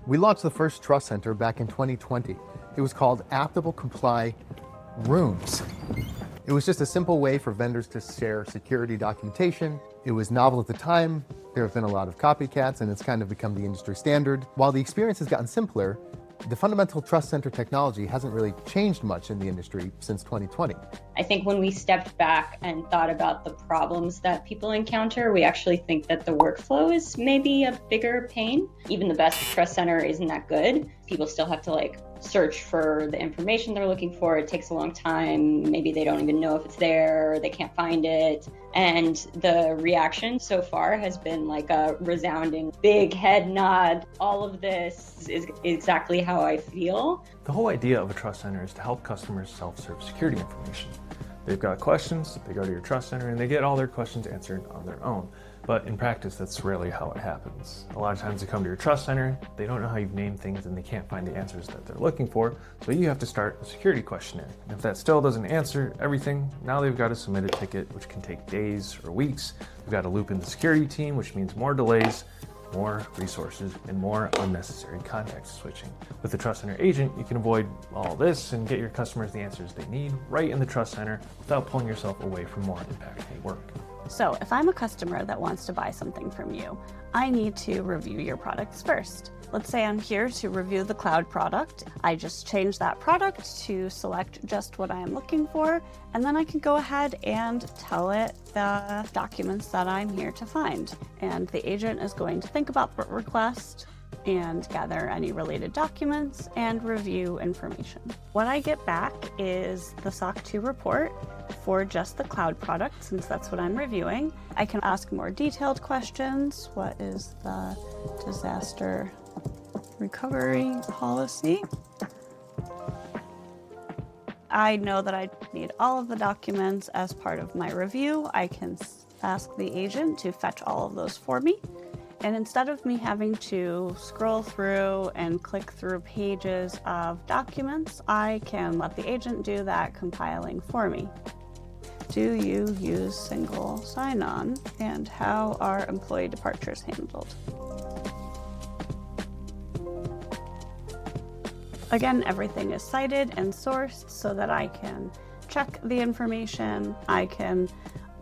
We launched the first trust center back in 2020. It was called Applicable Comply Rooms. It was just a simple way for vendors to share security documentation. It was novel at the time. There have been a lot of copycats, and it's kind of become the industry standard. While the experience has gotten simpler, the fundamental trust center technology hasn't really changed much in the industry since 2020. I think when we stepped back and thought about the problems that people encounter, we actually think that the workflow is maybe a bigger pain. Even the best trust center isn't that good. People still have to search for the information they're looking for. It takes a long time. Maybe they don't even know if it's there, or they can't find it. And the reaction so far has been like a resounding big head nod. All of this is exactly how I feel. The whole idea of a trust center is to help customers self-serve security information. They've got questions, they go to your trust center, and they get all their questions answered on their own. But in practice, that's rarely how it happens. A lot of times they come to your trust center, they don't know how you've named things, and they can't find the answers that they're looking for, so you have to start a security questionnaire. And if that still doesn't answer everything, now they've got to submit a ticket, which can take days or weeks. They've got to loop in the security team, which means more delays, more resources, and more unnecessary context switching. With the Trust Center agent, you can avoid all this and get your customers the answers they need right in the Trust Center without pulling yourself away from more impactful work. So if I'm a customer that wants to buy something from you, I need to review your products first. Let's say I'm here to review the cloud product. I just change that product to select just what I am looking for, and then I can go ahead and tell it the documents that I'm here to find. And the agent is going to think about the request and gather any related documents and review information. What I get back is the SOC 2 report for just the cloud product, since that's what I'm reviewing. I can ask more detailed questions. What is the disaster recovery policy? I know that I need all of the documents as part of my review. I can ask the agent to fetch all of those for me. And instead of me having to scroll through and click through pages of documents, I can let the agent do that compiling for me. Do you use single sign-on? And how are employee departures handled? Again, everything is cited and sourced so that I can check the information. I can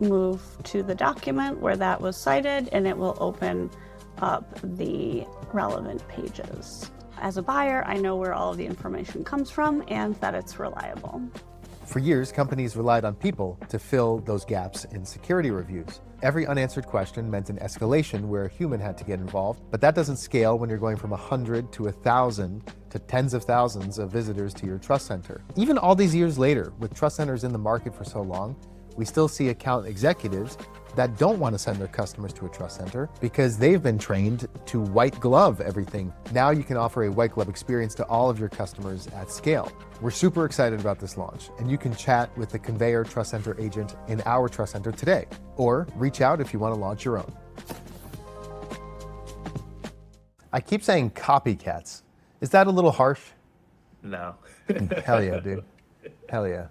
move to the document where that was cited, and it will open up the relevant pages. As a buyer, I know where all of the information comes from and that it's reliable. For years, companies relied on people to fill those gaps in security reviews. Every unanswered question meant an escalation where a human had to get involved, but that doesn't scale when you're going from 100 to 1,000 to tens of thousands of visitors to your trust center. Even all these years later, with trust centers in the market for so long, we still see account executives that don't want to send their customers to a trust center because they've been trained to white glove everything. Now you can offer a white glove experience to all of your customers at scale. We're super excited about this launch, and you can chat with the Conveyor Trust Center agent in our trust center today, or reach out if you want to launch your own. I keep saying copycats. Is that a little harsh? No. Hell yeah, dude. Hell yeah.